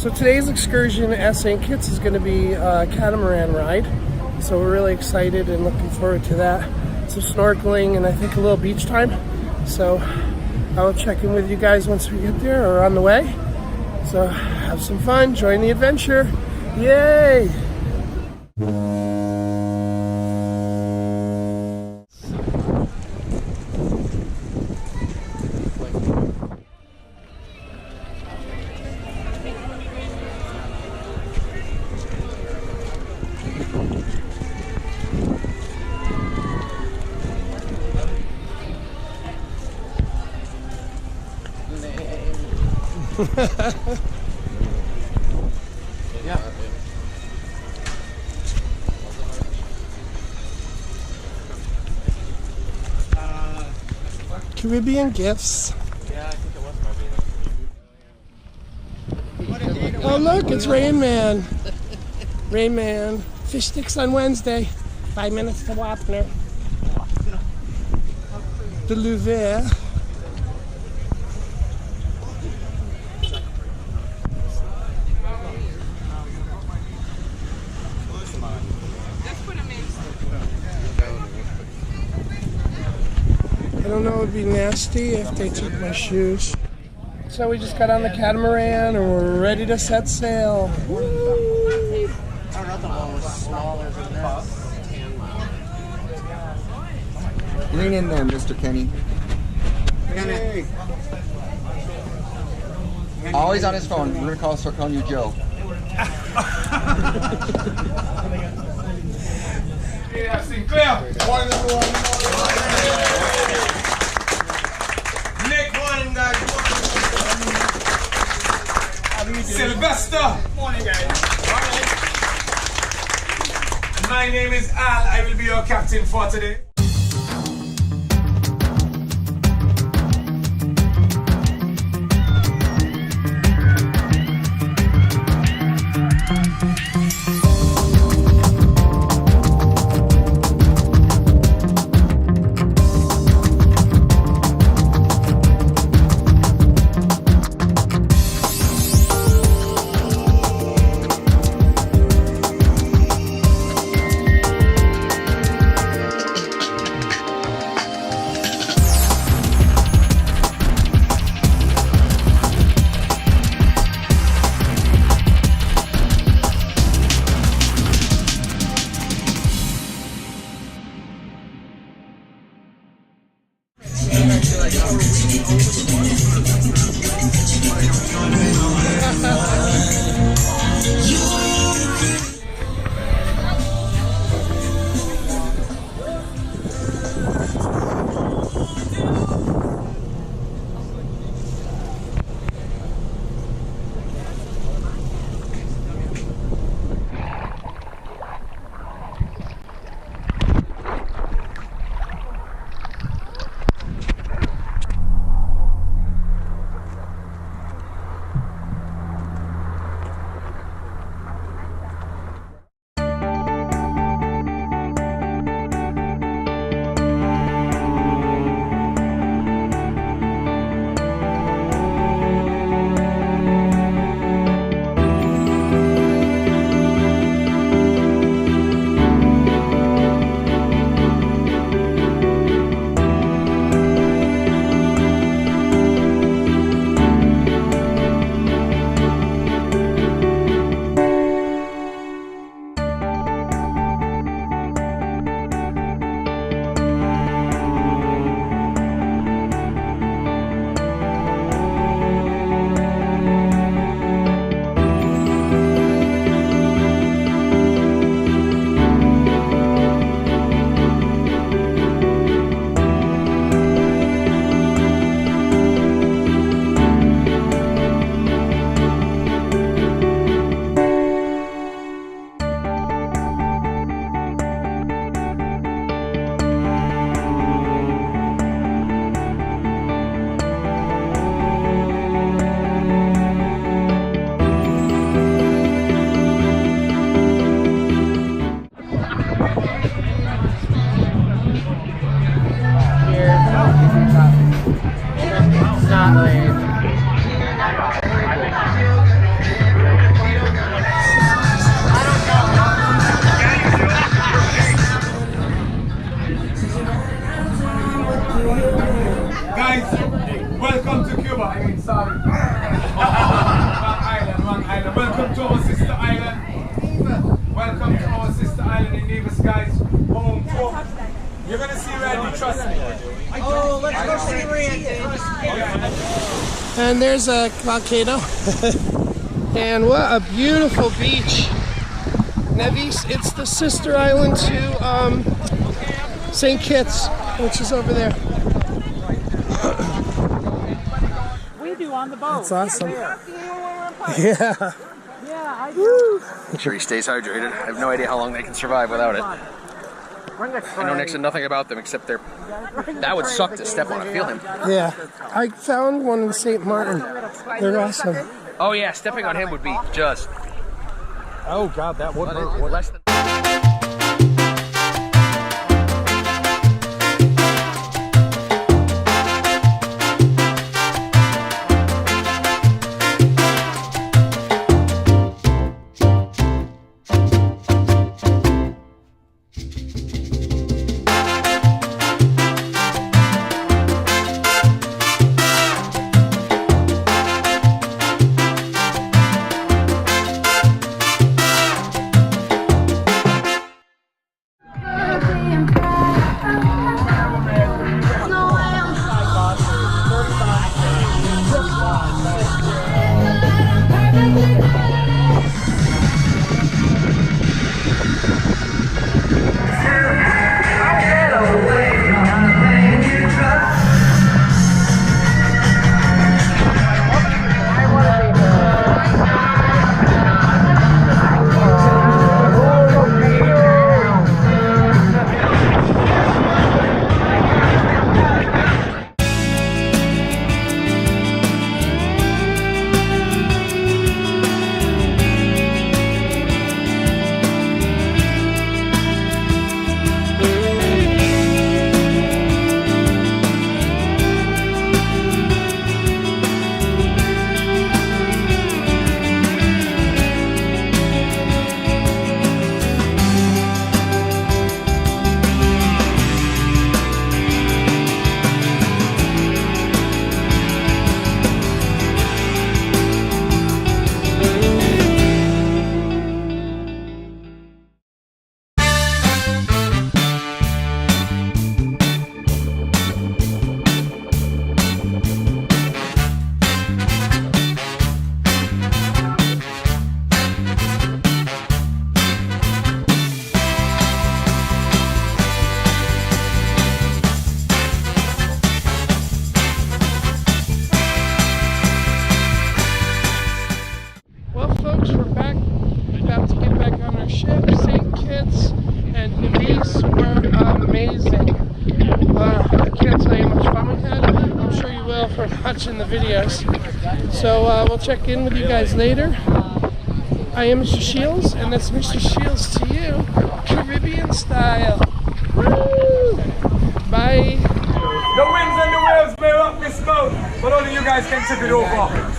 So today's excursion at St. Kitts is going to be a catamaran ride. So we're really excited and looking forward to that. Some snorkeling and I think a little beach time. So I will check in with you guys once we get there or on the way. So have some fun, join the adventure. Yay! Yeah. Caribbean gifts. Yeah, I think it was Caribbean. Oh look, it's Rain Man. Rain Man. Fish sticks on Wednesday. 5 minutes to Wapner. The Louvre. I don't know, it would be nasty if they took my shoes. So we just got on the catamaran and we're ready to set sail. Woo! Our other one was smaller than this. 10 miles. Lean in there, Mr. Kenny. Hey. Always on his phone. We're gonna start calling you Joe. Yeah, Sinclair. Nick, morning, guys. Sylvester. Morning, guys. My name is Al. I will be your captain for today. island in Nevis, guys. Home tour. You're gonna see Randy, trust me. Oh, let's go see Randy. And there's a volcano. And what a beautiful beach. Nevis, it's the sister island to St. Kitts, which is over there. We do on the boat. That's awesome. Yeah. Yeah, I do. Make sure he stays hydrated. I have no idea how long they can survive without it. I know next to nothing about them except that would suck to step on and feel him. Yeah. I found one in St. Martin. They're awesome. Oh yeah, stepping on him would be just... Oh God, that would hurt. less than... Watching the videos. So we'll check in with you guys later. I am Mr. Shields, and that's Mr. Shields to you, Caribbean style. Woo! Bye. The winds and the waves may rock this boat, but only you guys can tip it over.